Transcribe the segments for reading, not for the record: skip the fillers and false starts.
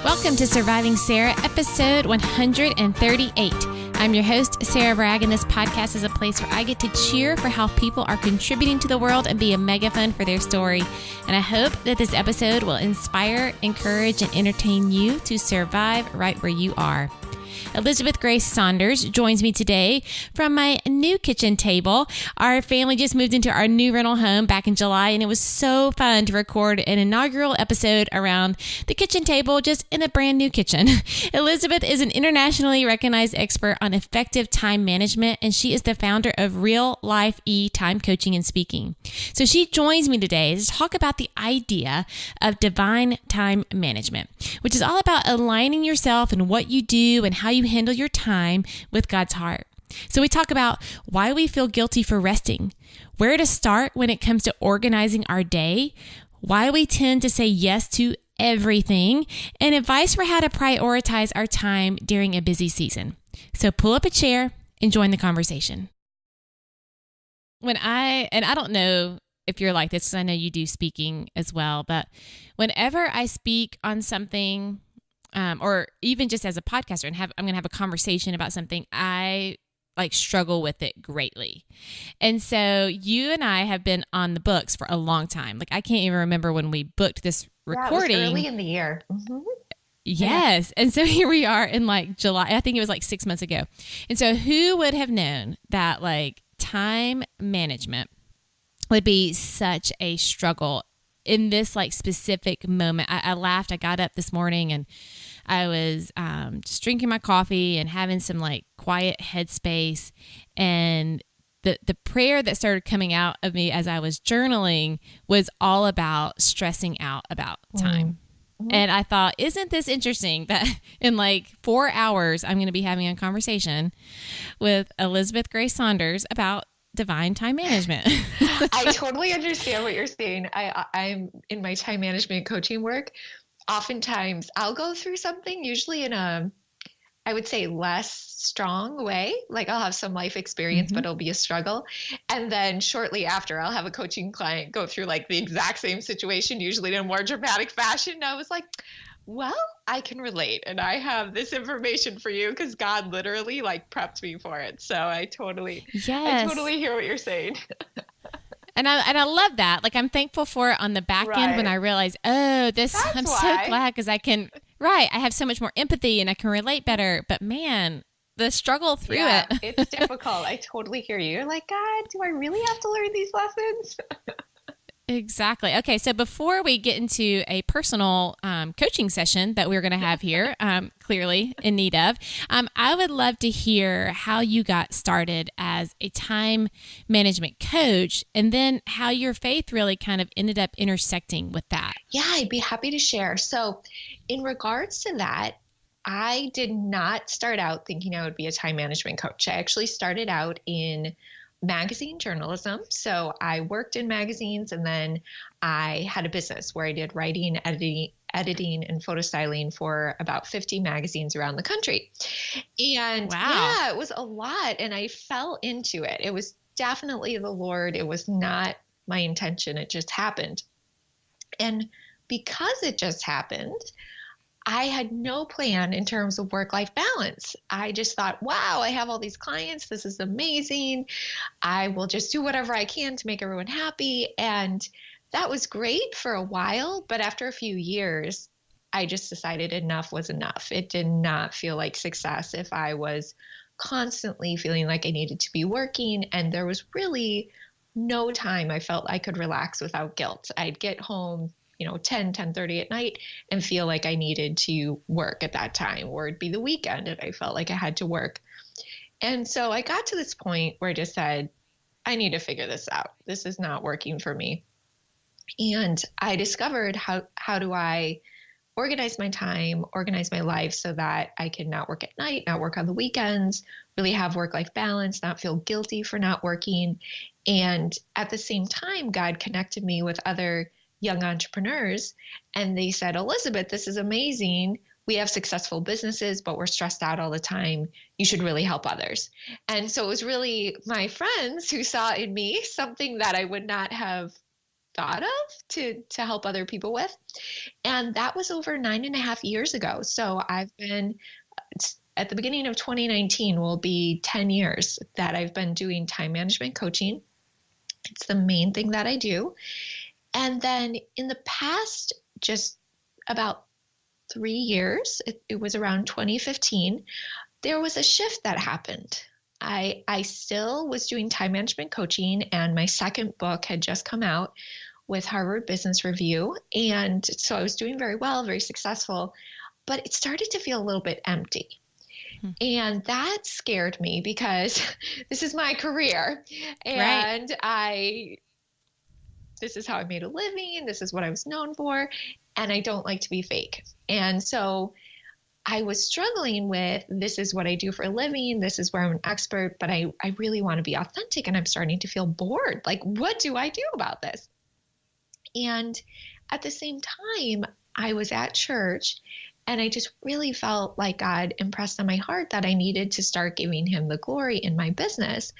Welcome to Surviving Sarah, episode 138. I'm your host, Sarah Bragg, and this podcast is a place where I get to cheer for how people are contributing to the world and be a megaphone for their story. And I hope that this episode will inspire, encourage, and entertain you to survive right where you are. Elizabeth Grace Saunders joins me today from my new kitchen table. Our family just moved into our new rental home back in July, and it was so fun to record an inaugural episode around the kitchen table just in a brand new kitchen. Elizabeth is an internationally recognized expert on effective time management, and she is the founder of Real Life Time Coaching and Speaking. So she joins me today to talk about the idea of divine time management, which is all about aligning yourself and what you do and how you handle your time with God's heart. So we talk about why we feel guilty for resting, where to start when it comes to organizing our day, why we tend to say yes to everything, and advice for how to prioritize our time during a busy season. So pull up a chair and join the conversation. I don't know if you're like this, because I know you do speaking as well, but whenever I speak on something, or even just as a podcaster and I'm going to have a conversation about something, I struggle with it greatly. And so you and I have been on the books for a long time. I can't even remember when we booked this recording. Yeah, it was early in the year. Mm-hmm. Yes. Yeah. And so here we are in July. I think it was 6 months ago. And so who would have known that time management would be such a struggle in this specific moment? I laughed. I got up this morning and I was just drinking my coffee and having some quiet headspace. And the prayer that started coming out of me as I was journaling was all about stressing out about time. Mm-hmm. And I thought, isn't this interesting that in 4 hours, I'm going to be having a conversation with Elizabeth Grace Saunders about divine time management. I totally understand what you're saying. I'm in my time management coaching work. Oftentimes I'll go through something, usually in I would say less strong way. I'll have some life experience, but it'll be a struggle. And then shortly after, I'll have a coaching client go through the exact same situation, usually in a more dramatic fashion. And I was like, well, I can relate, and I have this information for you because God literally prepped me for it. So I totally hear what you're saying. And I love that. I'm thankful for it on the back end when I realize, I'm so glad because I have so much more empathy and I can relate better. But man, the struggle through it. It's difficult. I totally hear you. You're like, God, do I really have to learn these lessons? Exactly. Okay. So before we get into a personal coaching session that we're going to have here, clearly in need of, I would love to hear how you got started as a time management coach and then how your faith really kind of ended up intersecting with that. Yeah, I'd be happy to share. So in regards to that, I did not start out thinking I would be a time management coach. I actually started out in magazine journalism. So I worked in magazines, and then I had a business where I did writing, editing and photo styling for about 50 magazines around the country. And yeah, it was a lot. And I fell into it. It was definitely the Lord. It was not my intention. It just happened. And because it just happened, I had no plan in terms of work-life balance. I just thought, wow, I have all these clients. This is amazing. I will just do whatever I can to make everyone happy. And that was great for a while. But after a few years, I just decided enough was enough. It did not feel like success if I was constantly feeling like I needed to be working. And there was really no time I felt I could relax without guilt. I'd get home 10:30 at night and feel like I needed to work at that time, or it'd be the weekend and I felt like I had to work. And so I got to this point where I just said, I need to figure this out. This is not working for me. And I discovered how do I organize my time, organize my life so that I can not work at night, not work on the weekends, really have work-life balance, not feel guilty for not working. And at the same time, God connected me with other young entrepreneurs, and they said, Elizabeth, this is amazing. We have successful businesses, but we're stressed out all the time. You should really help others. And so it was really my friends who saw in me something that I would not have thought of to help other people with. And that was over 9.5 years ago. So I've been at the beginning of 2019 will be 10 years that I've been doing time management coaching. It's the main thing that I do. And then in the past, just about 3 years, it was around 2015, there was a shift that happened. I still was doing time management coaching, and my second book had just come out with Harvard Business Review. And so I was doing very well, very successful, but it started to feel a little bit empty. And that scared me because this is my career, and this is how I made a living. This is what I was known for, and I don't like to be fake. And so I was struggling with, this is what I do for a living. This is where I'm an expert, but I really want to be authentic, and I'm starting to feel bored. Like, what do I do about this? And at the same time, I was at church, and I just really felt like God impressed on my heart that I needed to start giving him the glory in my business.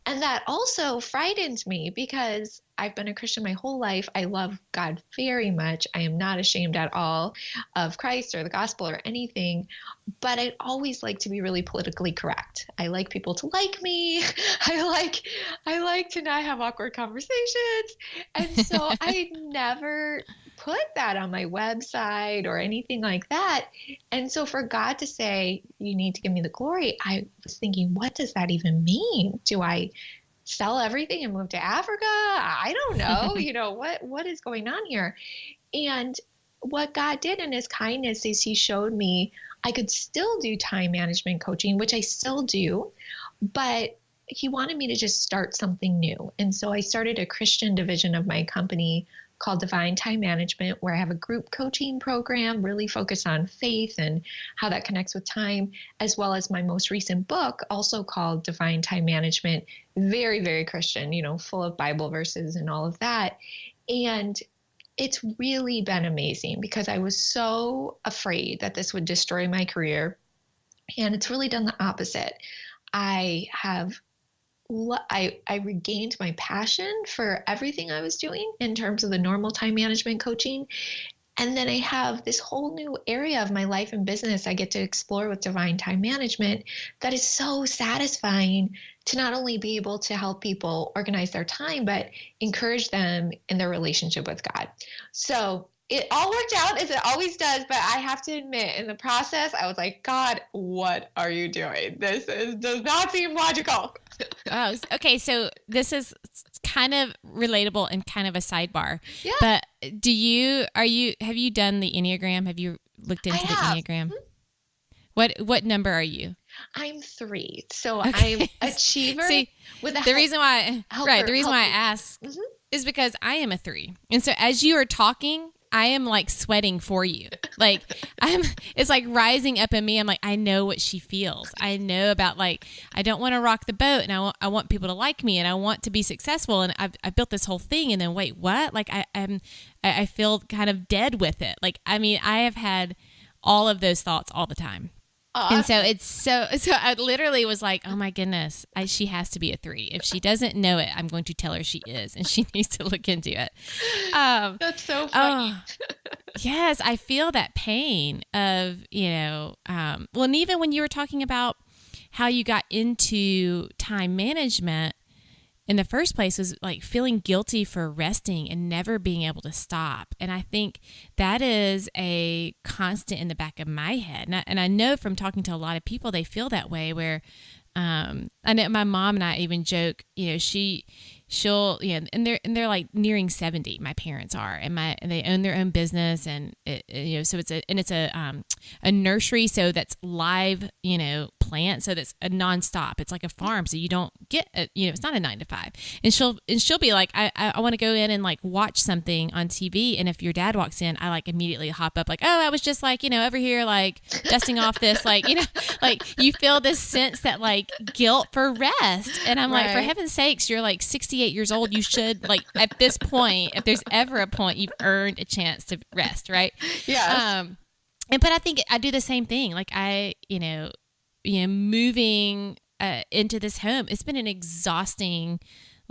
And that also frightened me because I've been a Christian my whole life. I love God very much. I am not ashamed at all of Christ or the gospel or anything, but I always like to be really politically correct. I like people to like me. I like to not have awkward conversations. And so I never put that on my website or anything like that. And so for God to say, you need to give me the glory, I was thinking, what does that even mean? Do I sell everything and move to Africa? I don't know. What is going on here? And what God did in his kindness is he showed me I could still do time management coaching, which I still do, but he wanted me to just start something new. And so I started a Christian division of my company called Divine Time Management, where I have a group coaching program really focused on faith and how that connects with time, as well as my most recent book, also called Divine Time Management, very, very Christian, full of Bible verses and all of that. And it's really been amazing because I was so afraid that this would destroy my career. And it's really done the opposite. I regained my passion for everything I was doing in terms of the normal time management coaching. And then I have this whole new area of my life and business I get to explore with Divine Time Management that is so satisfying to not only be able to help people organize their time, but encourage them in their relationship with God. So it all worked out as it always does, but I have to admit, in the process, I was like, God, what are you doing? This does not seem logical. Oh, okay. So this is kind of relatable and kind of a sidebar. Yeah. But have you done the Enneagram? Have you looked into the Enneagram? Mm-hmm. What number are you? I'm 3. So okay. I'm achiever. See, the reason why I ask is because I am a 3. And so as you are talking, I am like sweating for you. Like it's like rising up in me. I'm like, I know what she feels. I know about like, I don't want to rock the boat, and I want people to like me, and I want to be successful. And I've built this whole thing, and then wait, what? Like I feel kind of dead with it. Like, I mean, I have had all of those thoughts all the time. And so so I literally was like, oh my goodness, she has to be a 3. If she doesn't know it, I'm going to tell her she is, and she needs to look into it. That's so funny. Yes, I feel that pain of, and even when you were talking about how you got into time management in the first place, was like feeling guilty for resting and never being able to stop. And I think that is a constant in the back of my head. And I know from talking to a lot of people, they feel that way, where I know my mom and I even joke, she'll, and they're like nearing 70. My parents are, and they own their own business, and so it's a nursery, so that's live, plant, so that's a nonstop. It's like a farm, so you don't get, it's not a 9 to 5. And she'll be like, I want to go in and like watch something on TV, and if your dad walks in, I like immediately hop up, like, oh, I was just like, over here like dusting off this, like, like you feel this sense that like guilt for rest, and I'm like, for heaven's sakes, you're like 68 years old. You should, like, at this point, if there's ever a point, you've earned a chance to rest, right? Yeah. But I think I do the same thing. Like moving into this home, it's been an exhausting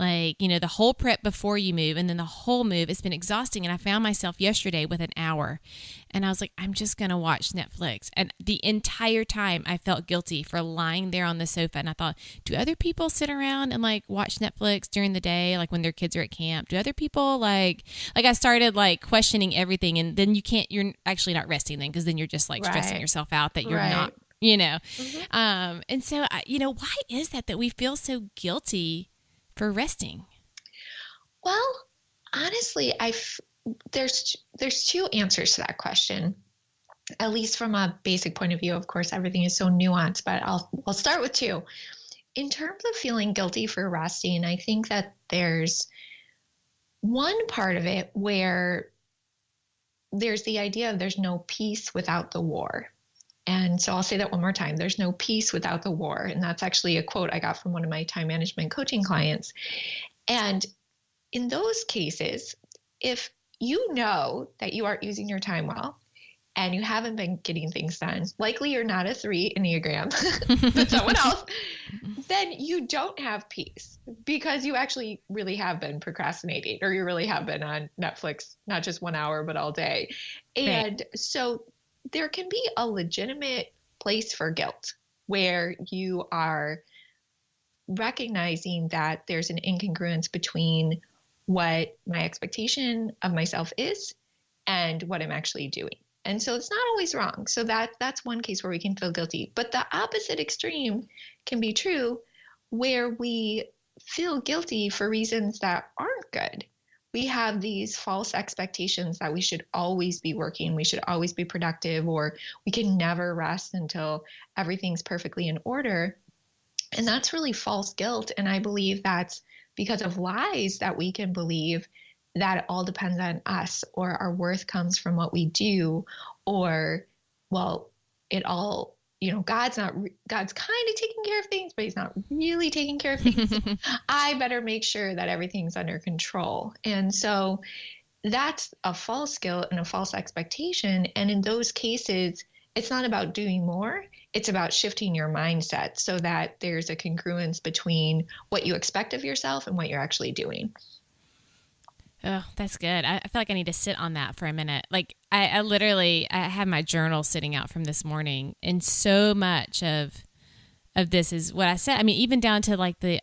like, the whole prep before you move and then the whole move. It's been exhausting. And I found myself yesterday with an hour and I was like, I'm just going to watch Netflix. And the entire time I felt guilty for lying there on the sofa. And I thought, do other people sit around and like watch Netflix during the day? Like when their kids are at camp, do other people like I started like questioning everything. And then you're actually not resting then, because then you're just like stressing yourself out that you're not, and so, why is that we feel so guilty for resting? Well, honestly, there's two answers to that question, at least from a basic point of view. Of course, everything is so nuanced, but I'll start with two. In terms of feeling guilty for resting, I think that there's one part of it where there's the idea of there's no peace without the war. And so I'll say that one more time. There's no peace without the war. And that's actually a quote I got from one of my time management coaching clients. And in those cases, if you know that you aren't using your time well and you haven't been getting things done, likely you're not a 3 Enneagram, but someone else, then you don't have peace because you actually really have been procrastinating, or you really have been on Netflix, not just 1 hour, but all day. And so there can be a legitimate place for guilt where you are recognizing that there's an incongruence between what my expectation of myself is and what I'm actually doing. And so it's not always wrong. So that's one case where we can feel guilty. But the opposite extreme can be true, where we feel guilty for reasons that aren't good. We have these false expectations that we should always be working, we should always be productive, or we can never rest until everything's perfectly in order. And that's really false guilt. And I believe that's because of lies that we can believe, that it all depends on us, or our worth comes from what we do, or, well, it all, God's kind of taking care of things, but he's not really taking care of things. I better make sure that everything's under control. And so that's a false guilt and a false expectation. And in those cases, it's not about doing more. It's about shifting your mindset so that there's a congruence between what you expect of yourself and what you're actually doing. Oh, that's good. I feel like I need to sit on that for a minute. Like I literally have my journal sitting out from this morning, and so much of this is what I said. I mean, even down to like the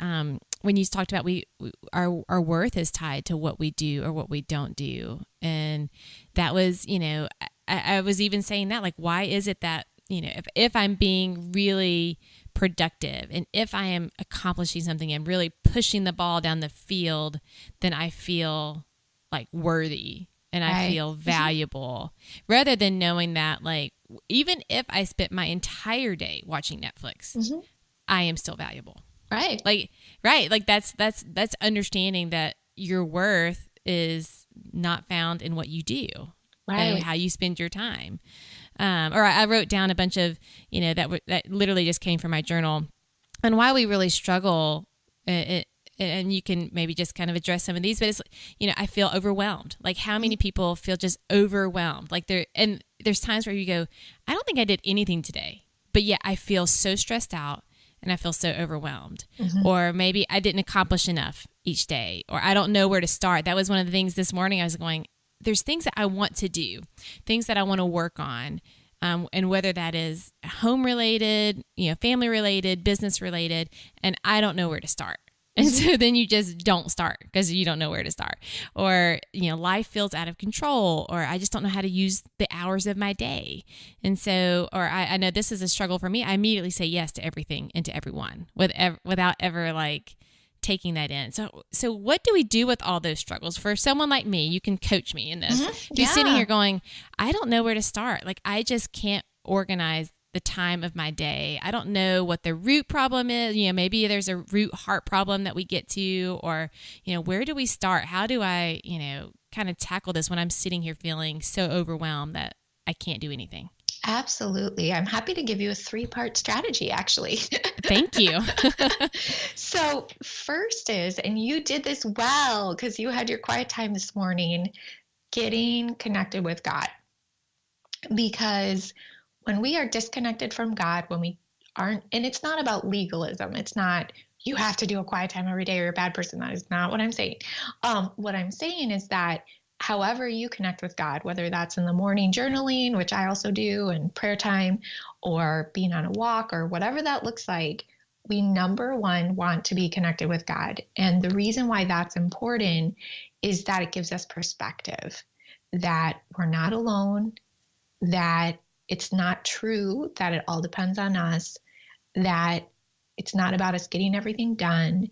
when you talked about our worth is tied to what we do or what we don't do, and that was I was even saying that, like, why is it that if I'm being really productive and if I am accomplishing something and really pushing the ball down the field, then I feel like worthy and I feel valuable, rather than knowing that, like, even if I spent my entire day watching Netflix, I am still valuable. Right. Like that's understanding that your worth is not found in what you do and how you spend your time. Or I wrote down a bunch of, that literally just came from my journal, and why we really struggle. And you can maybe just kind of address some of these, but it's, I feel overwhelmed. Like, how many people feel just overwhelmed? Like there's times where you go, I don't think I did anything today, but yet I feel so stressed out and I feel so overwhelmed. Or maybe I didn't accomplish enough each day, or I don't know where to start. That was one of the things this morning. I was going, there's things that I want to do, things that I want to work on. And whether that is home related, family related, business related, and I don't know where to start. And so then you just don't start because you don't know where to start. Or, life feels out of control, or I just don't know how to use the hours of my day. And so, or I know this is a struggle for me. I immediately say yes to everything and to everyone without ever like taking that in. So what do we do with all those struggles? For someone like me, you can coach me in this. Who's sitting here going, I don't know where to start. Like, I just can't organize the time of my day. I don't know what the root problem is. Maybe there's a root heart problem that we get to, or, where do we start? How do I, kind of tackle this when I'm sitting here feeling so overwhelmed that I can't do anything? Absolutely. I'm happy to give you a 3-part strategy, actually. Thank you. So first is, and you did this well because you had your quiet time this morning, getting connected with God. Because when we are disconnected from God, when we aren't, and it's not about legalism. It's not you have to do a quiet time every day or you're a bad person. That is not what I'm saying. What I'm saying is that however you connect with God, whether that's in the morning journaling, which I also do, and prayer time, or being on a walk, or whatever that looks like, we number one want to be connected with God. And the reason why that's important is that it gives us perspective, that we're not alone, that it's not true that it all depends on us, that it's not about us getting everything done,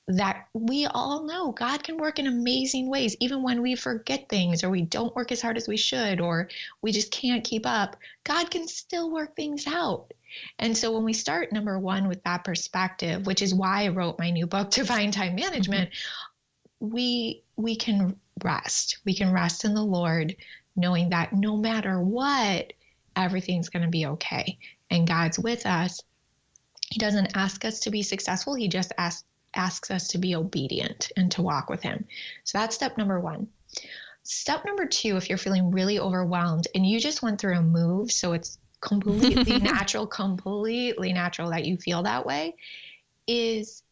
that we all know God can work in amazing ways, even when we forget things or we don't work as hard as we should, or we just can't keep up. God can still work things out. And so when we start, number one, with that perspective, which is why I wrote my new book, Divine Time Management, we can rest. We can rest in the Lord, knowing that no matter what, everything's going to be okay. And God's with us. He doesn't ask us to be successful. He just asks us to be obedient and to walk with him. So that's step number one. Step number two, if you're feeling really overwhelmed and you just went through a move, so it's completely natural that you feel that way, is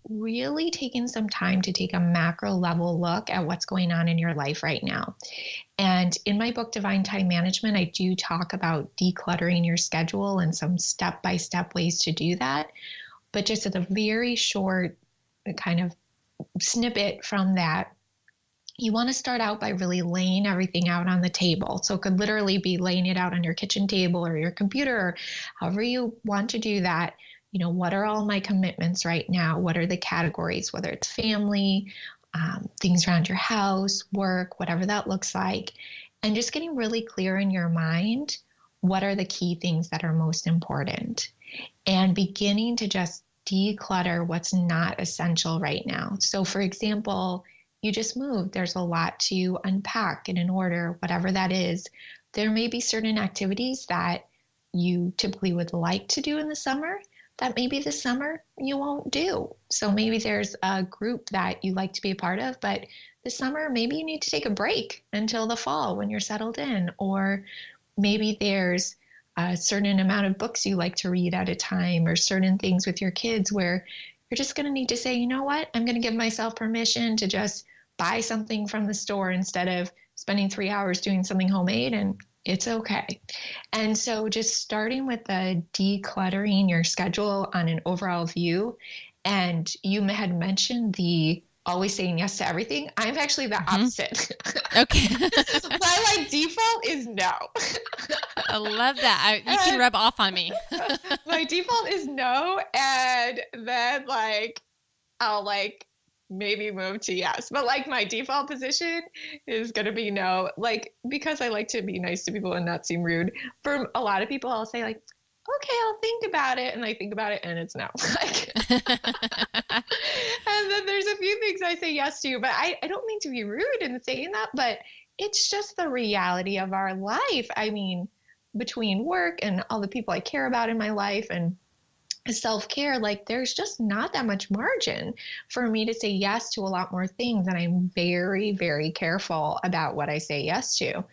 really taking some time to take a macro level look at what's going on in your life right now. And in my book, Divine Time Management, I do talk about decluttering your schedule and some step-by-step ways to do that. But just as a very short kind of snippet from that, you want to start out by really laying everything out on the table. So it could literally be laying it out on your kitchen table or your computer, or however you want to do that. You know, what are all my commitments right now? What are the categories, whether it's family, things around your house, work, whatever that looks like, and just getting really clear in your mind, what are the key things that are most important, and beginning to just declutter what's not essential right now. So for example, you just moved, there's a lot to unpack and in order, whatever that is. There may be certain activities that you typically would like to do in the summer that maybe this summer you won't do. So maybe there's a group that you like to be a part of, but this summer maybe you need to take a break until the fall when you're settled in. Or maybe there's a certain amount of books you like to read at a time, or certain things with your kids where you're just going to need to say, you know what, I'm going to give myself permission to just buy something from the store instead of spending 3 hours doing something homemade, and it's okay. And so just starting with the decluttering your schedule on an overall view. And you had mentioned the always saying yes to everything. I'm actually the opposite. Okay. My default is no. I love that. You can rub off on me. My default is no. And then I'll maybe move to yes. But my default position is going to be no, because I like to be nice to people and not seem rude. For a lot of people, I'll say okay, I'll think about it. And I think about it and it's no. And then there's a few things I say yes to, but I don't mean to be rude in saying that, but it's just the reality of our life. I mean, between work and all the people I care about in my life and self-care, there's just not that much margin for me to say yes to a lot more things. And I'm very, very careful about what I say yes to.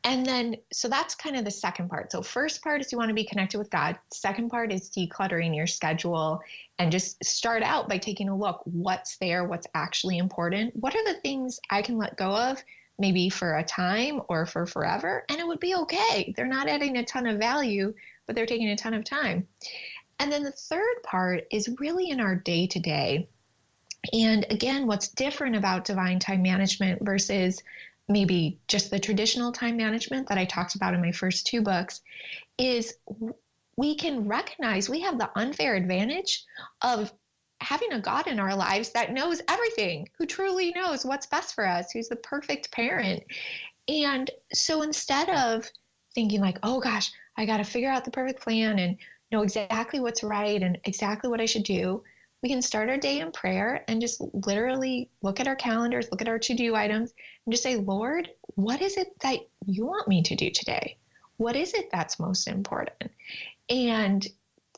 And then, so that's kind of the second part. So first part is you want to be connected with God. Second part is decluttering your schedule, and just start out by taking a look. What's there? What's actually important? What are the things I can let go of, maybe for a time or for forever? And it would be okay. They're not adding a ton of value, but they're taking a ton of time. And then the third part is really in our day-to-day. And again, what's different about divine time management versus maybe just the traditional time management that I talked about in my first two books is we can recognize we have the unfair advantage of having a God in our lives that knows everything, who truly knows what's best for us, who's the perfect parent. And so instead of thinking oh gosh, I got to figure out the perfect plan and know exactly what's right and exactly what I should do, we can start our day in prayer and just literally look at our calendars, look at our to-do items, and just say, Lord, what is it that you want me to do today? What is it that's most important? And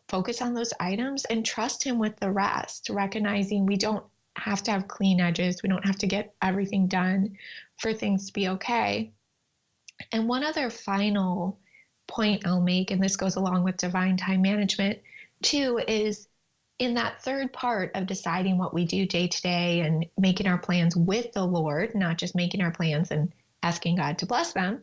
focus on those items and trust him with the rest, recognizing we don't have to have clean edges. We don't have to get everything done for things to be okay. And one other final point I'll make, and this goes along with divine time management too, is in that third part of deciding what we do day to day and making our plans with the Lord, not just making our plans and asking God to bless them,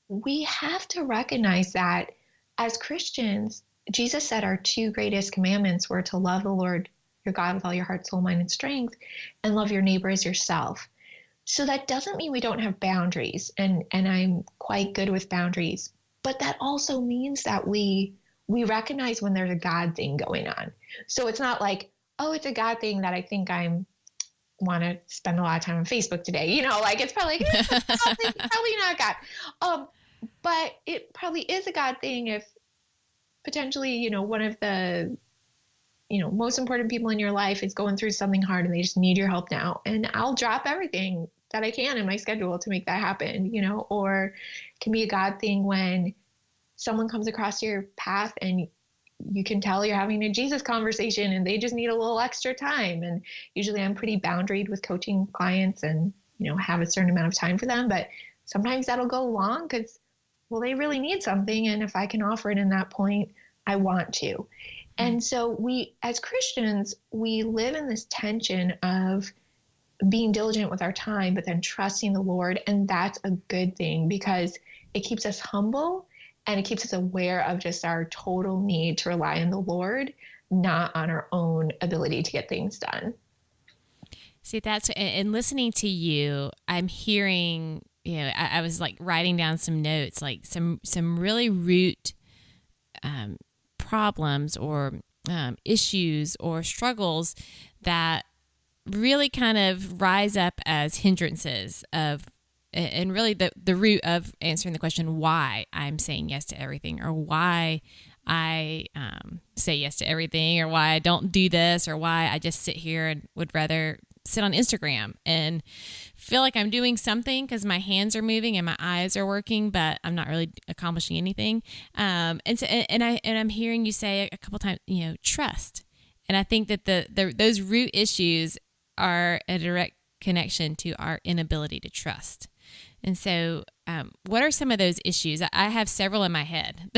we have to recognize that as Christians, Jesus said our two greatest commandments were to love the Lord your God with all your heart, soul, mind, and strength, and love your neighbor as yourself. So that doesn't mean we don't have boundaries, and I'm quite good with boundaries, but that also means that we recognize when there's a God thing going on. So it's not like, oh, it's a God thing that I think want to spend a lot of time on Facebook today. Like it's probably like, probably not God. But it probably is a God thing if potentially, one of the, most important people in your life is going through something hard and they just need your help now. And I'll drop everything that I can in my schedule to make that happen, or it can be a God thing when someone comes across your path and you can tell you're having a Jesus conversation and they just need a little extra time. And usually I'm pretty boundaried with coaching clients and, have a certain amount of time for them. But sometimes that'll go long because, well, they really need something. And if I can offer it in that point, I want to. And so we, as Christians, we live in this tension of being diligent with our time, but then trusting the Lord. And that's a good thing because it keeps us humble. And it keeps us aware of just our total need to rely on the Lord, not on our own ability to get things done. See, and listening to you, I'm hearing, I was like writing down some notes, like some really root problems or issues or struggles that really kind of rise up as hindrances and really the root of answering the question why I'm saying yes to everything, or why I say yes to everything, or why I don't do this, or why I just sit here and would rather sit on Instagram and feel like I'm doing something because my hands are moving and my eyes are working, but I'm not really accomplishing anything. And I'm hearing you say a couple times, trust. And I think that those root issues are a direct connection to our inability to trust. And so what are some of those issues? I have several in my head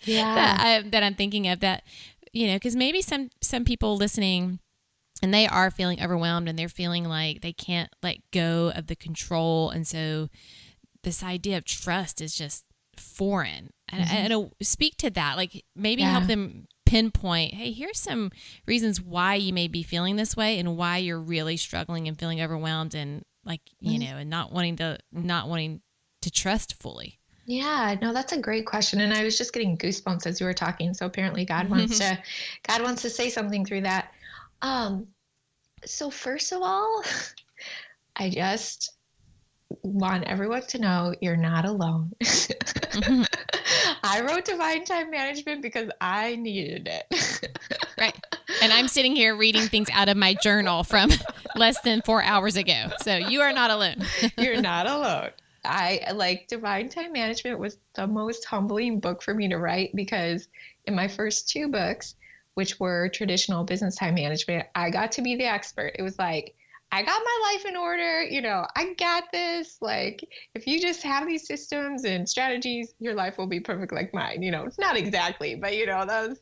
that I'm thinking of that, because maybe some people listening and they are feeling overwhelmed and they're feeling like they can't let go of the control. And so this idea of trust is just foreign. And speak to that, like maybe help them pinpoint, hey, here's some reasons why you may be feeling this way and why you're really struggling and feeling overwhelmed and like, and not wanting to trust fully. Yeah, no, that's a great question. And I was just getting goosebumps as you were talking. So apparently God wants to say something through that. So first of all, I just want everyone to know you're not alone. I wrote Divine Time Management because I needed it. Right. And I'm sitting here reading things out of my journal from less than 4 hours ago. So you are not alone. You're not alone. Divine Time Management was the most humbling book for me to write because in my first two books, which were traditional business time management, I got to be the expert. It was like, I got my life in order, I got this. Like, if you just have these systems and strategies, your life will be perfect like mine. It's not exactly, but those,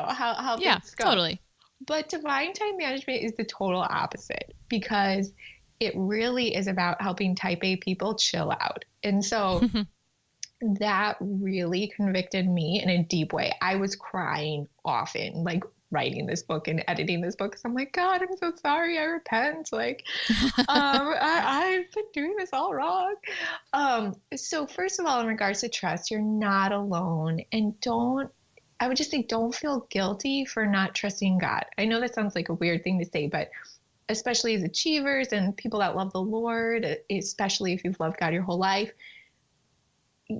how things go. Totally. But Divine Time Management is the total opposite because it really is about helping type A people chill out. And so that really convicted me in a deep way. I was crying often, like writing this book and editing this book. Cause I'm like, God, I'm so sorry. I repent. Like, I've been doing this all wrong. So first of all, in regards to trust, you're not alone, and I would just say, don't feel guilty for not trusting God. I know that sounds like a weird thing to say, but especially as achievers and people that love the Lord, especially if you've loved God your whole life,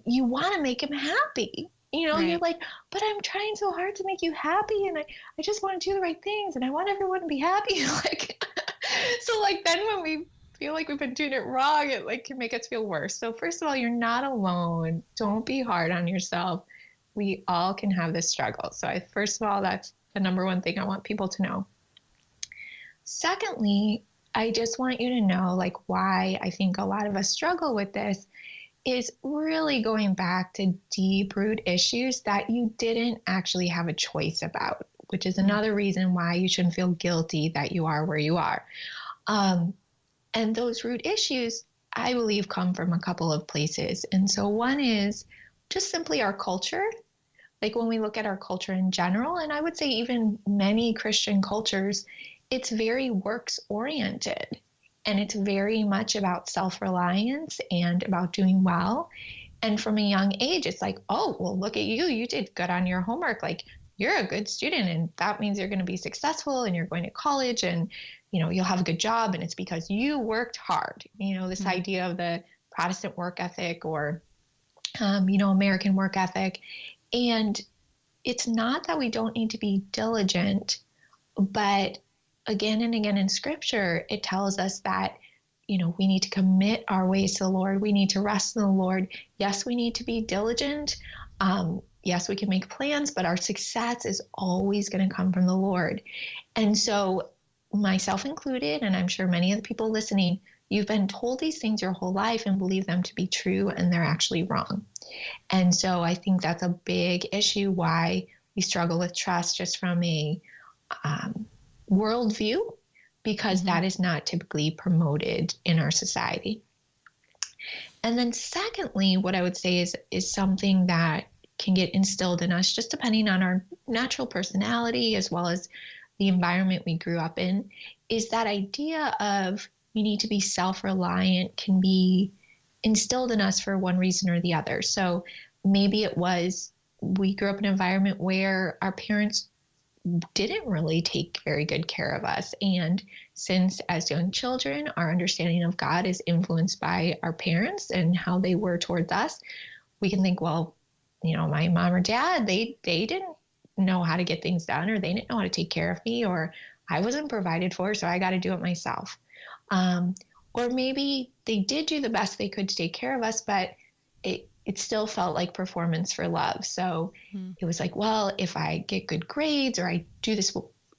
you want to make him happy. Right. You're like, but I'm trying so hard to make you happy. And I just want to do the right things. And I want everyone to be happy. So then when we feel like we've been doing it wrong, it can make us feel worse. So first of all, you're not alone. Don't be hard on yourself. We all can have this struggle. So first of all, that's the number one thing I want people to know. Secondly, I just want you to know why I think a lot of us struggle with this is really going back to deep root issues that you didn't actually have a choice about. which is another reason why you shouldn't feel guilty that you are where you are. And those root issues, I believe, come from a couple of places. And so one is just simply our culture. Like when we look at our culture in general, and I would say even many Christian cultures, it's very works oriented. And it's very much about self-reliance and about doing well. And from a young age, it's like, oh, well, look at you. You did good on your homework. Like, you're a good student, and that means you're going to be successful, and you're going to college, and, you'll have a good job. And it's because you worked hard. This idea of the Protestant work ethic or, American work ethic. And it's not that we don't need to be diligent, but again and again in Scripture, it tells us that, we need to commit our ways to the Lord. We need to rest in the Lord. Yes, we need to be diligent. Yes, we can make plans, but our success is always going to come from the Lord. And so, myself included, and I'm sure many of the people listening, you've been told these things your whole life and believe them to be true, and they're actually wrong. And so I think that's a big issue why we struggle with trust just from a worldview, because that is not typically promoted in our society. And then secondly, what I would say is something that can get instilled in us just depending on our natural personality as well as the environment we grew up in, is that idea of you need to be self-reliant can be instilled in us for one reason or the other. So maybe it was we grew up in an environment where our parents didn't really take very good care of us. And since as young children, our understanding of God is influenced by our parents and how they were towards us, we can think, well, my mom or dad, they didn't know how to get things done, or they didn't know how to take care of me, or I wasn't provided for, so I got to do it myself. Or maybe they did do the best they could to take care of us, but it still felt like performance for love. So it was like, well, if I get good grades, or I do this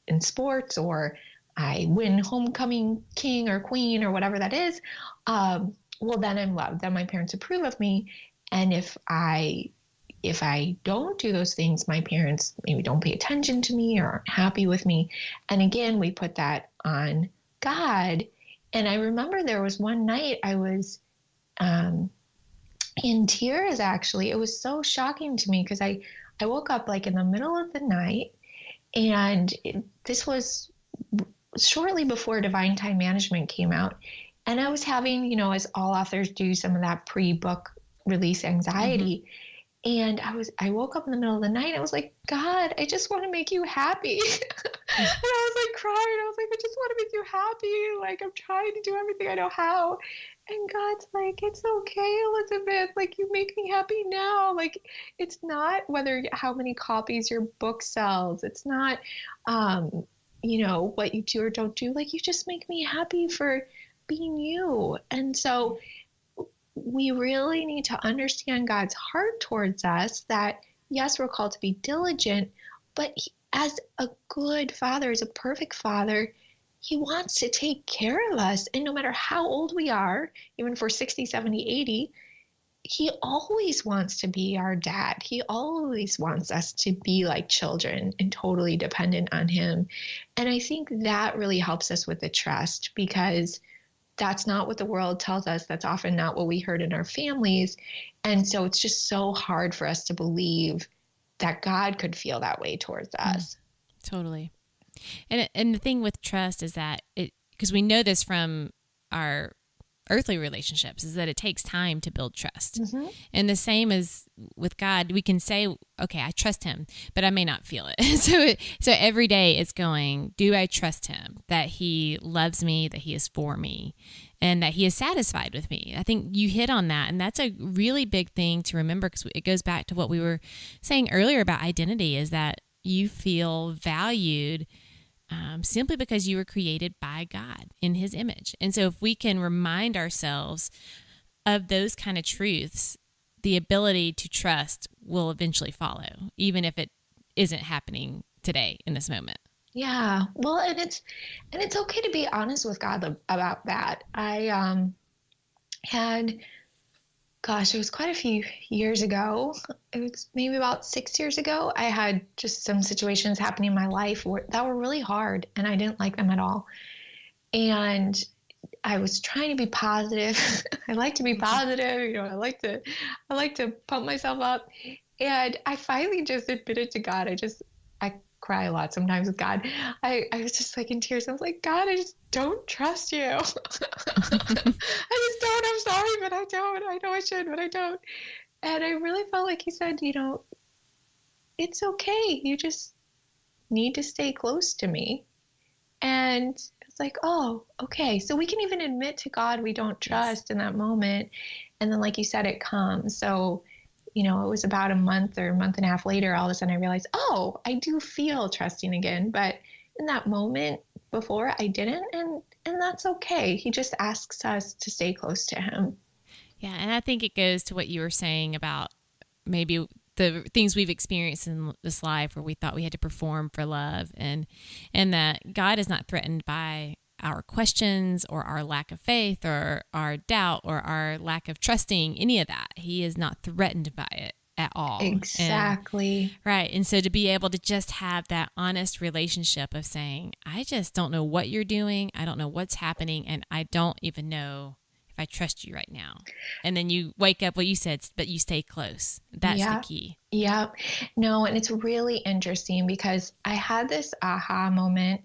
in sports, or I win homecoming king or queen or whatever that is, well, then I'm loved. Then my parents approve of me. And if I don't do those things, my parents maybe don't pay attention to me or aren't happy with me. And again, we put that on God. And I remember there was one night I was in tears, actually. It was so shocking to me because I woke up like in the middle of the night, and this was shortly before Divine Time Management came out. And I was having, as all authors do, some of that pre-book release anxiety. And I woke up in the middle of the night. I was like, God, I just want to make you happy. And I was like crying. I was like, I just want to make you happy. Like, I'm trying to do everything I know how. And God's like, it's okay, Elizabeth. Like, you make me happy now. Like, it's not how many copies your book sells. It's not, what you do or don't do. Like, you just make me happy for being you. And so we really need to understand God's heart towards us, that yes, we're called to be diligent, but as a good father, as a perfect father, he wants to take care of us. And no matter how old we are, even for 60, 70, 80, he always wants to be our dad. He always wants us to be like children and totally dependent on him. And I think that really helps us with the trust, because that's not what the world tells us. That's often not what we heard in our families. And so it's just so hard for us to believe that God could feel that way towards us. Totally. And the thing with trust is that because we know this from our earthly relationships, is that it takes time to build trust. And the same as with God, we can say, okay, I trust him, but I may not feel it. So every day it's going, do I trust him that he loves me, that he is for me, and that he is satisfied with me? I think you hit on that. And that's a really big thing to remember, because it goes back to what we were saying earlier about identity, is that you feel valued simply because you were created by God in his image. And so if we can remind ourselves of those kind of truths, the ability to trust will eventually follow, even if it isn't happening today in this moment. Yeah. Well, and it's okay to be honest with God about that. I had Gosh, it was quite a few years ago. It was maybe about 6 years ago. I had just some situations happening in my life that were really hard, and I didn't like them at all. And I was trying to be positive. I like to be positive. I like to pump myself up. And I finally just admitted to God. I cry a lot sometimes with God. I was just like in tears. I was like, God, I just don't trust you. I just don't. I'm sorry, but I don't. I know I should, but I don't. And I really felt like he said, it's okay. You just need to stay close to me. And it's like, oh, okay. So we can even admit to God we don't trust in that moment. And then, like you said, it comes. So, it was about a month or a month and a half later, all of a sudden I realized, oh, I do feel trusting again. But in that moment before, I didn't. And that's okay. He just asks us to stay close to him. Yeah. And I think it goes to what you were saying about maybe the things we've experienced in this life where we thought we had to perform for love, and that God is not threatened by our questions or our lack of faith or our doubt or our lack of trusting any of that. He is not threatened by it at all. Exactly. Right. And so to be able to just have that honest relationship of saying, I just don't know what you're doing. I don't know what's happening. And I don't even know if I trust you right now. And then you wake up, what you said, but you stay close. That's the key. Yeah. No, and it's really interesting because I had this aha moment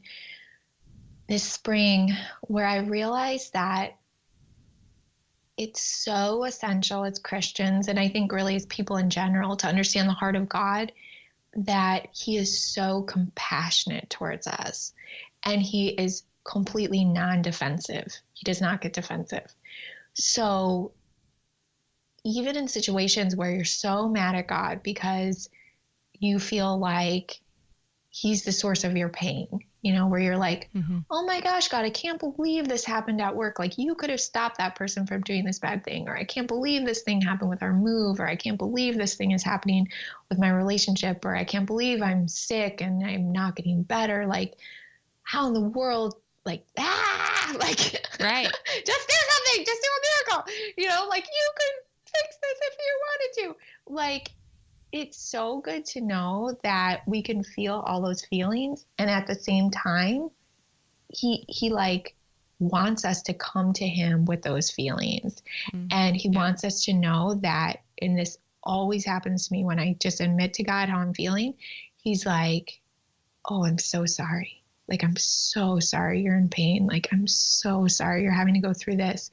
this spring where I realized that it's so essential as Christians, and I think really as people in general, to understand the heart of God, that he is so compassionate towards us, and he is completely non-defensive. He does not get defensive. So even in situations where you're so mad at God because you feel like he's the source of your pain, where you're like, oh my gosh, God, I can't believe this happened at work. Like, you could have stopped that person from doing this bad thing, or I can't believe this thing happened with our move, or I can't believe this thing is happening with my relationship, or I can't believe I'm sick and I'm not getting better. Like, how in the world, right. Just do something, just do a miracle, like you could fix this if you wanted to. Like, it's so good to know that we can feel all those feelings, and at the same time, he wants us to come to him with those feelings. And he wants us to know that, and this always happens to me when I just admit to God how I'm feeling, he's like, oh, I'm so sorry. Like, I'm so sorry you're in pain. Like, I'm so sorry you're having to go through this.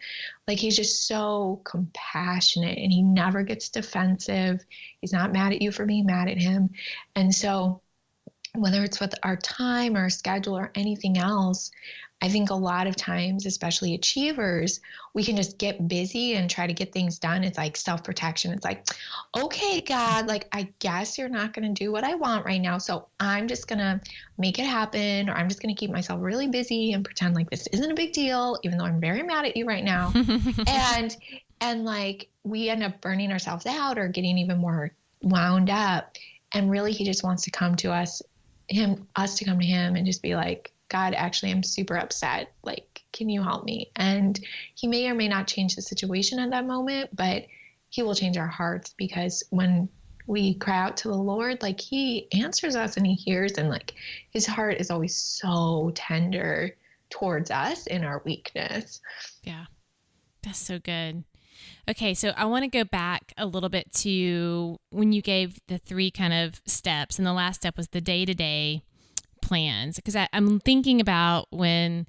Like, he's just so compassionate, and he never gets defensive. He's not mad at you for being mad at him. And so whether it's with our time or our schedule or anything else, I think a lot of times, especially achievers, we can just get busy and try to get things done. It's like self-protection. It's like, okay, God, like, I guess you're not going to do what I want right now, so I'm just going to make it happen, or I'm just going to keep myself really busy and pretend like this isn't a big deal, even though I'm very mad at you right now. and like, we end up burning ourselves out or getting even more wound up. And really, he just wants to come to us to come to him and just be like, God, actually, I'm super upset. Like, can you help me? And he may or may not change the situation at that moment, but he will change our hearts, because when we cry out to the Lord, like, he answers us and he hears, and like, his heart is always so tender towards us in our weakness. Yeah, that's so good. Okay, so I want to go back a little bit to when you gave the 3 kind of steps, and the last step was the day-to-day plans, because I'm thinking about when,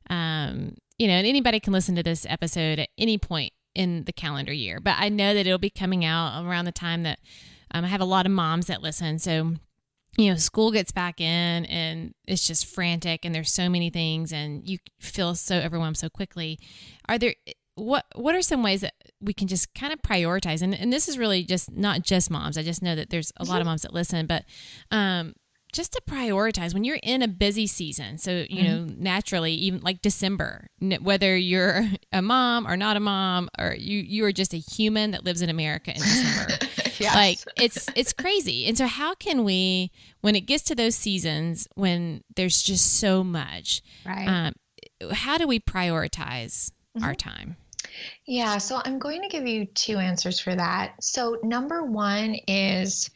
and anybody can listen to this episode at any point in the calendar year, but I know that it'll be coming out around the time that I have a lot of moms that listen. So, school gets back in and it's just frantic, and there's so many things, and you feel so overwhelmed so quickly. What are some ways that we can just kind of prioritize? And this is really just not just moms. I just know that there's a lot of moms that listen, but just to prioritize when you're in a busy season. So, naturally, even like December, whether you're a mom or not a mom, or you are just a human that lives in America in December. Yes. Like, it's crazy. And so how can we, when it gets to those seasons when there's just so much, right. How do we prioritize our time? Yeah, so I'm going to give you two answers for that. So number one is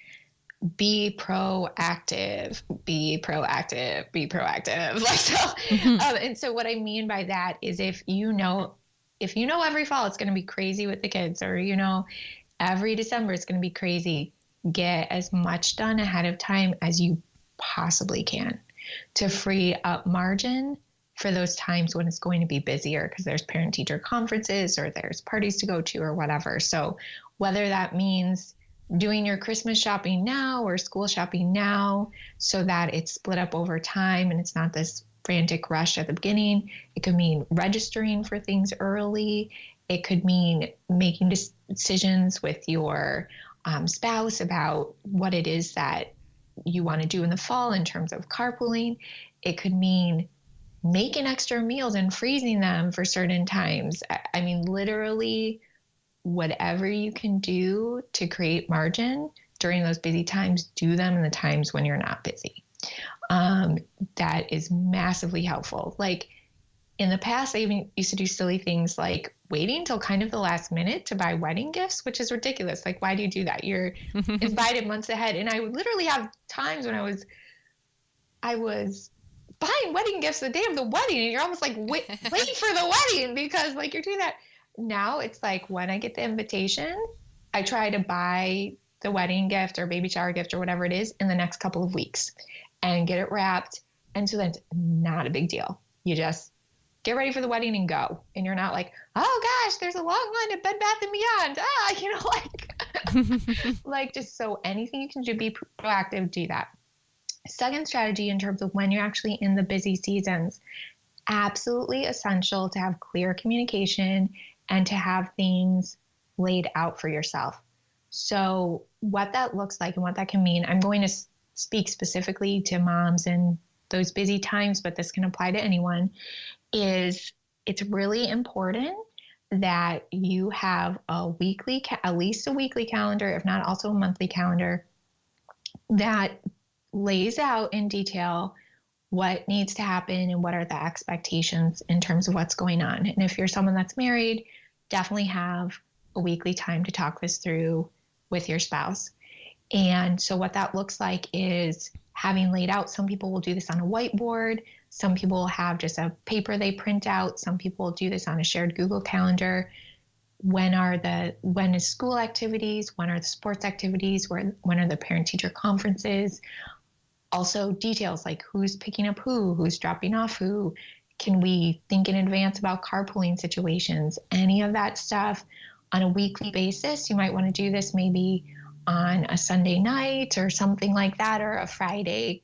be proactive, be proactive, be proactive. Like so, Mhm. and so what I mean by that is if you know every fall it's going to be crazy with the kids, or every December it's going to be crazy, get as much done ahead of time as you possibly can to free up margin for those times when it's going to be busier because there's parent teacher conferences or there's parties to go to or whatever. So whether that means doing your Christmas shopping now or school shopping now so that it's split up over time and it's not this frantic rush at the beginning. It could mean registering for things early. It could mean making decisions with your spouse about what it is that you want to do in the fall in terms of carpooling. It could mean making extra meals and freezing them for certain times. I mean, literally, whatever you can do to create margin during those busy times, do them in the times when you're not busy. That is massively helpful. Like in the past, I even used to do silly things like waiting till kind of the last minute to buy wedding gifts, which is ridiculous. Like, why do you do that? You're invited months ahead. And I would literally have times when I was buying wedding gifts the day of the wedding, and you're almost like wait for the wedding because like you're doing that. Now it's like when I get the invitation, I try to buy the wedding gift or baby shower gift or whatever it is in the next couple of weeks and get it wrapped. And so that's not a big deal. You just get ready for the wedding and go. And you're not like, oh gosh, there's a long line at Bed Bath & Beyond. Like just so anything you can do, be proactive, do that. Second strategy in terms of when you're actually in the busy seasons, absolutely essential to have clear communication and to have things laid out for yourself. So what that looks like and what that can mean, I'm going to speak specifically to moms in those busy times, but this can apply to anyone, is it's really important that you have at least a weekly calendar, if not also a monthly calendar, that lays out in detail what needs to happen and what are the expectations in terms of what's going on. And if you're someone that's married, definitely have a weekly time to talk this through with your spouse. And so what that looks like is having laid out, some people will do this on a whiteboard. Some people will have just a paper they print out. Some people will do this on a shared Google Calendar. When is school activities? When are the sports activities? When are the parent teacher conferences? Also details like who's picking up who's dropping off who. Can we think in advance about carpooling situations? Any of that stuff on a weekly basis. You might want to do this maybe on a Sunday night or something like that, or a Friday,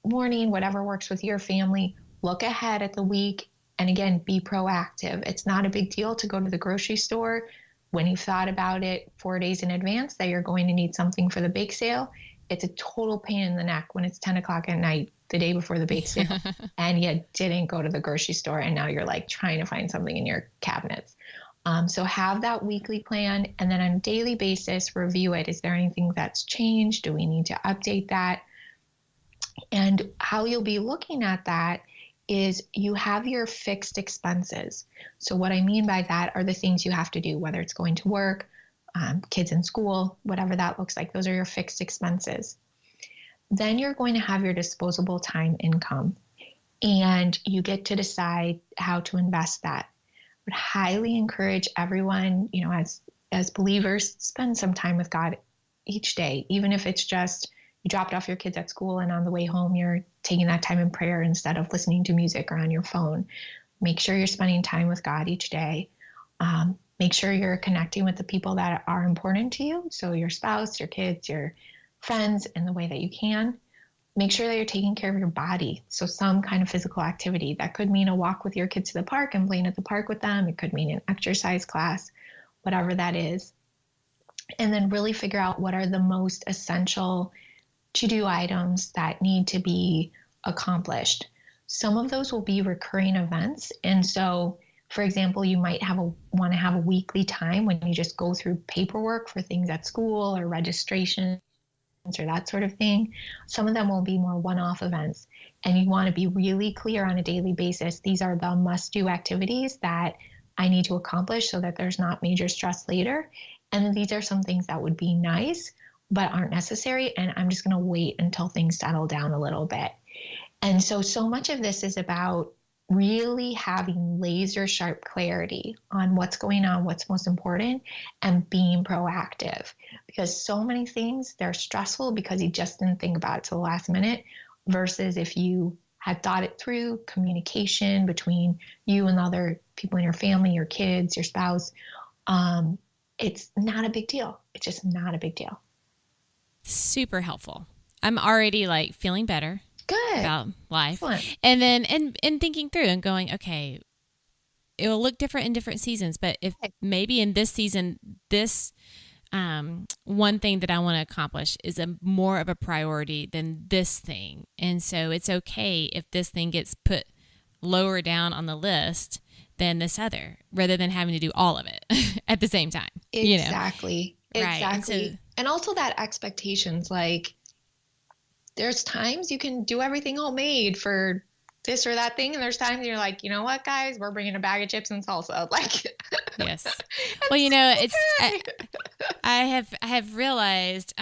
morning, whatever works with your family. Look ahead at the week and again, be proactive. It's not a big deal to go to the grocery store when you've thought about it 4 days in advance that you're going to need something for the bake sale. It's a total pain in the neck when it's 10 o'clock at night, the day before the bake sale, and you didn't go to the grocery store and now you're like trying to find something in your cabinets. So have that weekly plan and then on a daily basis, review it. Is there anything that's changed? Do we need to update that? And how you'll be looking at that is you have your fixed expenses. So what I mean by that are the things you have to do, whether it's going to work, kids in school, whatever that looks like. Those are your fixed expenses. Then you're going to have your disposable time income, and you get to decide how to invest that. I would highly encourage everyone, as believers, spend some time with God each day, even if it's just you dropped off your kids at school and on the way home, you're taking that time in prayer instead of listening to music or on your phone. Make sure you're spending time with God each day. Make sure you're connecting with the people that are important to you. So your spouse, your kids, your friends, in the way that you can. Make sure that you're taking care of your body. So some kind of physical activity. That could mean a walk with your kids to the park and playing at the park with them. It could mean an exercise class, whatever that is. And then really figure out what are the most essential to-do items that need to be accomplished. Some of those will be recurring events. And so, for example, you might want to have a weekly time when you just go through paperwork for things at school or registration or that sort of thing. Some of them will be more one-off events, and you want to be really clear on a daily basis. These are the must-do activities that I need to accomplish so that there's not major stress later. And then these are some things that would be nice, but aren't necessary. And I'm just going to wait until things settle down a little bit. And so much of this is about really having laser sharp clarity on what's going on, what's most important, and being proactive. Because so many things, they're stressful because you just didn't think about it till the last minute, versus if you had thought it through, communication between you and the other people in your family, your kids, your spouse, it's not a big deal. It's just not a big deal. Super helpful. I'm already like feeling better. Good. About life. Excellent. And then and thinking through and going, okay, it will look different in different seasons, but if maybe in this season, this one thing that I want to accomplish is more of a priority than this thing. And so it's okay if this thing gets put lower down on the list than this other, rather than having to do all of it at the same time. Exactly. You know? Exactly. Right. And also that expectations, like there's times you can do everything homemade for this or that thing. And there's times you're like, you know what, guys, we're bringing a bag of chips and salsa. Like, yes. Well, it's, I have realized,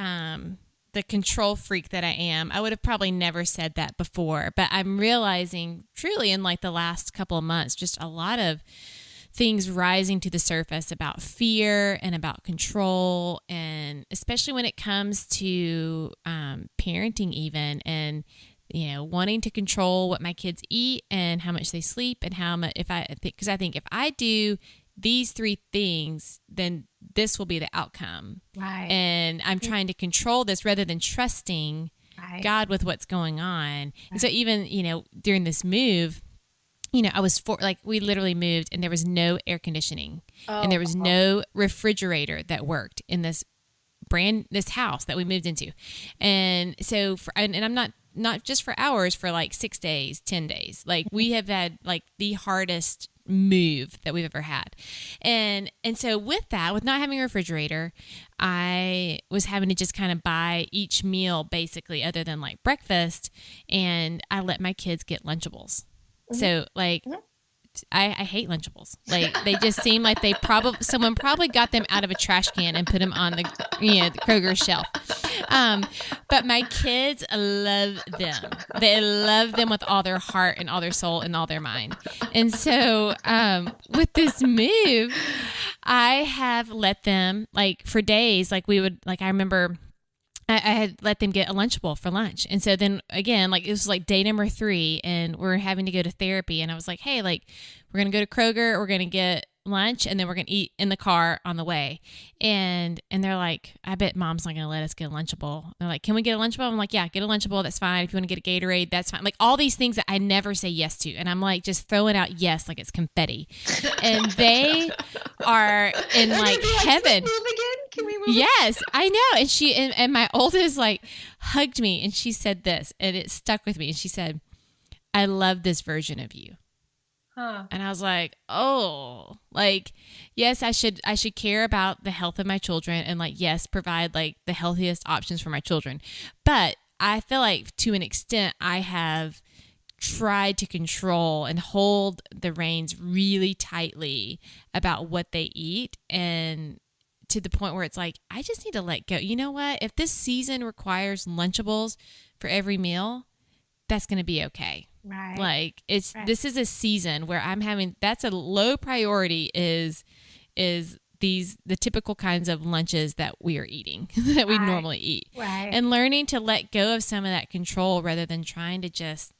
the control freak that I am. I would have probably never said that before, but I'm realizing truly in like the last couple of months, just a lot of things rising to the surface about fear and about control, and especially when it comes to parenting even, and wanting to control what my kids eat and how much they sleep and how much, because I think if I do these 3 things, then this will be the outcome. Right. And I'm trying to control this rather than trusting God with what's going on. Right. And so even, during this move, I was we literally moved and there was no air conditioning and there was no refrigerator that worked in this house that we moved into. And so and I'm not just for hours, for like 6 days, 10 days, like we have had like the hardest move that we've ever had. And so with not having a refrigerator, I was having to just kind of buy each meal basically, other than like breakfast. And I let my kids get Lunchables. So like, I hate Lunchables. Like they just seem like someone probably got them out of a trash can and put them on the Kroger shelf. But my kids love them. They love them with all their heart and all their soul and all their mind. And so with this move, I have let them, like for days, like we would, like I remember I had let them get a Lunchable for lunch. And so then again, like it was like day number 3 and we're having to go to therapy. And I was like, hey, like we're going to go to Kroger, we're going to get lunch, and then we're going to eat in the car on the way. And they're like, I bet Mom's not going to let us get a Lunchable. They're like, can we get a Lunchable? I'm like, yeah, get a Lunchable. That's fine. If you want to get a Gatorade, that's fine. Like all these things that I never say yes to. And I'm like just throwing out yes like it's confetti. And they are in like heaven. Can we move Yes, I know. And she and my oldest like hugged me and she said this, and it stuck with me. And she said, I love this version of you. And I was like, oh, like, yes, I should care about the health of my children and like, yes, provide like the healthiest options for my children. But I feel like to an extent I have tried to control and hold the reins really tightly about what they eat, and to the point where it's like, I just need to let go. You know what? If this season requires Lunchables for every meal, that's going to be okay. Right. Like this is a season where that's a low priority is the typical kinds of lunches that we are eating that we normally eat. Right. And learning to let go of some of that control rather than trying to just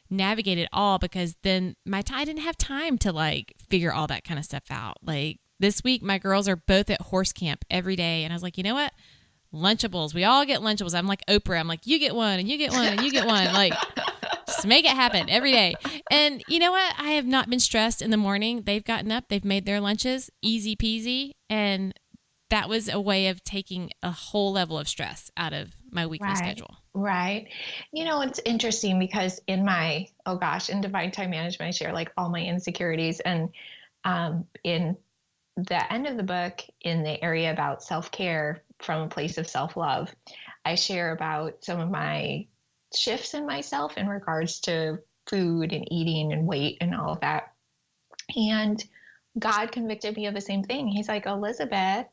navigate it all, because then I didn't have time to like figure all that kind of stuff out. Like this week, my girls are both at horse camp every day. And I was like, you know what? Lunchables. We all get Lunchables. I'm like Oprah. I'm like, you get one and you get one and you get one. Like, just make it happen every day. And you know what? I have not been stressed in the morning. They've gotten up. They've made their lunches. Easy peasy. And that was a way of taking a whole level of stress out of my weekly schedule. Right. It's interesting because in Divine Time Management, I share like all my insecurities. And in the end of the book, in the area about self-care from a place of self-love, I share about some of my shifts in myself in regards to food and eating and weight and all of that. And God convicted me of the same thing. He's like, Elizabeth,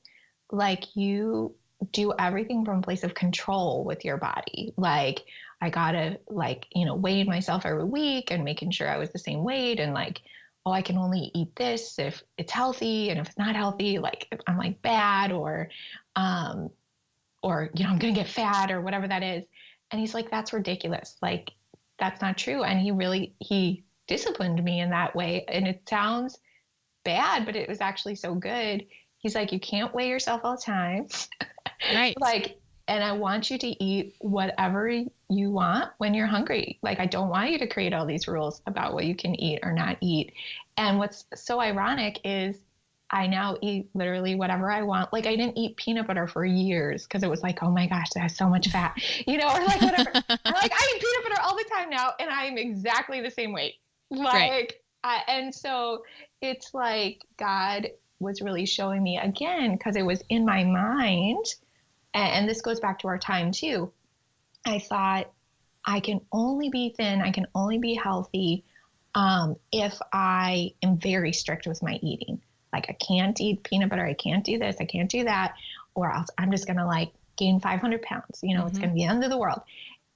like you do everything from a place of control with your body. Like I gotta weigh myself every week and making sure I was the same weight and like, oh, I can only eat this if it's healthy. And if it's not healthy, like if I'm like bad um, I'm going to get fat or whatever that is. And he's like, that's ridiculous. Like, that's not true. And he disciplined me in that way. And it sounds bad, but it was actually so good. He's like, you can't weigh yourself all the time. Right. And I want you to eat whatever you want when you're hungry. Like, I don't want you to create all these rules about what you can eat or not eat. And what's so ironic is I now eat literally whatever I want. Like I didn't eat peanut butter for years because it was like, oh my gosh, that has so much fat, or like whatever. I'm like, I eat peanut butter all the time now and I'm exactly the same weight. Like, right. And so it's like God was really showing me again, because it was in my mind. And this goes back to our time too. I thought I can only be thin. I can only be healthy if I am very strict with my eating. Like I can't eat peanut butter. I can't do this. I can't do that. Or else I'm just going to like gain 500 pounds. It's going to be the end of the world.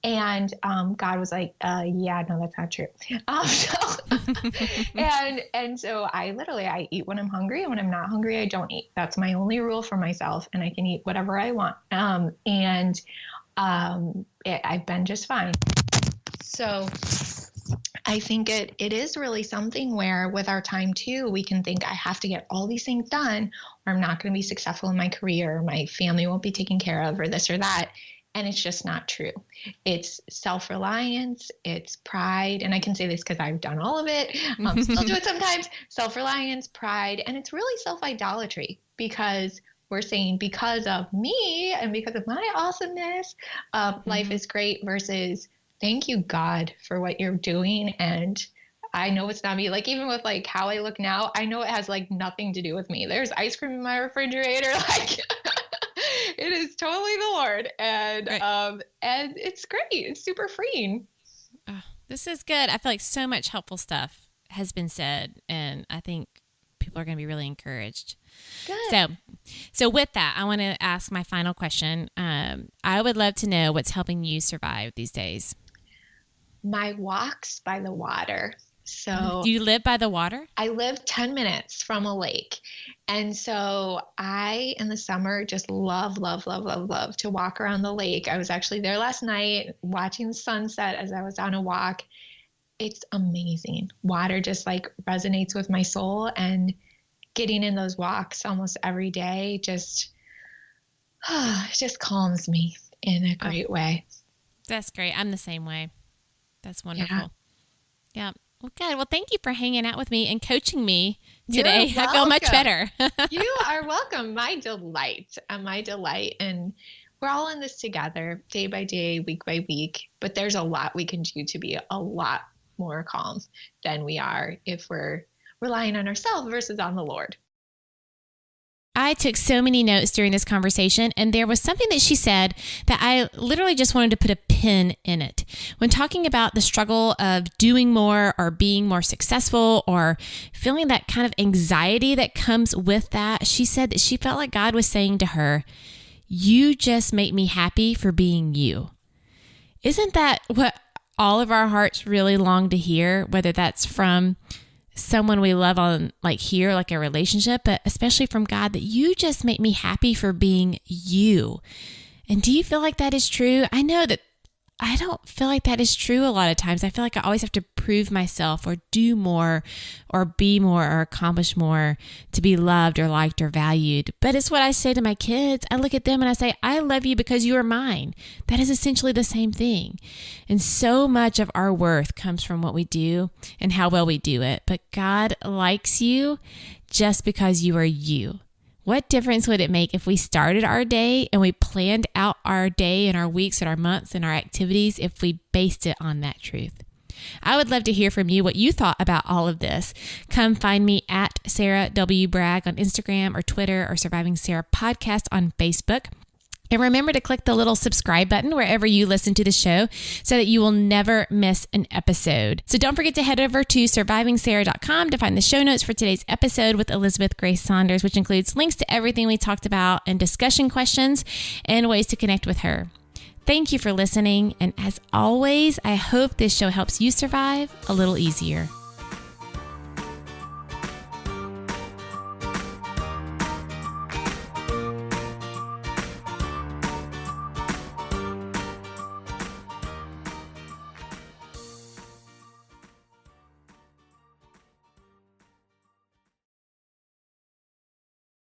And God was like, yeah, no, that's not true. So I eat when I'm hungry, and when I'm not hungry, I don't eat. That's my only rule for myself, and I can eat whatever I want. I've been just fine. So I think it is really something where with our time too, we can think I have to get all these things done or I'm not going to be successful in my career, or my family won't be taken care of, or this or that. And it's just not true. It's self-reliance, it's pride. And I can say this because I've done all of it. Still do it sometimes. Self-reliance, pride, and it's really self-idolatry, because we're saying because of me and because of my awesomeness, life is great, versus thank you, God, for what you're doing. And I know it's not me. Like even with like how I look now, I know it has like nothing to do with me. There's ice cream in my refrigerator. Like it is totally the Lord. And right. And it's great. It's super freeing. Oh, this is good. I feel like so much helpful stuff has been said, and I think people are going to be really encouraged. Good. So with that, I want to ask my final question. I would love to know what's helping you survive these days. My walks by the water. So do you live by the water? I live 10 minutes from a lake. And so I, in the summer, just love to walk around the lake. I was actually there last night watching the sunset as I was on a walk. It's amazing. Water just like resonates with my soul, and getting in those walks almost every day just calms me in a great way. That's great. I'm the same way. That's wonderful. Yeah. Well, good. Well, thank you for hanging out with me and coaching me today. I feel much better. You are welcome. My delight. And we're all in this together, day by day, week by week. But there's a lot we can do to be a lot more calm than we are if we're relying on ourselves versus on the Lord. I took so many notes during this conversation, and there was something that she said that I literally just wanted to put a pin in it. When talking about the struggle of doing more or being more successful or feeling that kind of anxiety that comes with that, she said that she felt like God was saying to her, "You just make me happy for being you." Isn't that what all of our hearts really long to hear, whether that's from someone we love on like here, like a relationship, but especially from God, that you just make me happy for being you. And do you feel like that is true? I know that I don't feel like that is true a lot of times. I feel like I always have to prove myself or do more or be more or accomplish more to be loved or liked or valued. But it's what I say to my kids. I look at them and I say, I love you because you are mine. That is essentially the same thing. And so much of our worth comes from what we do and how well we do it. But God likes you just because you are you. What difference would it make if we started our day and we planned out our day and our weeks and our months and our activities if we based it on that truth? I would love to hear from you what you thought about all of this. Come find me at Sarah W. Bragg on Instagram or Twitter, or Surviving Sarah Podcast on Facebook. And remember to click the little subscribe button wherever you listen to the show so that you will never miss an episode. So don't forget to head over to survivingsarah.com to find the show notes for today's episode with Elizabeth Grace Saunders, which includes links to everything we talked about and discussion questions and ways to connect with her. Thank you for listening. And as always, I hope this show helps you survive a little easier.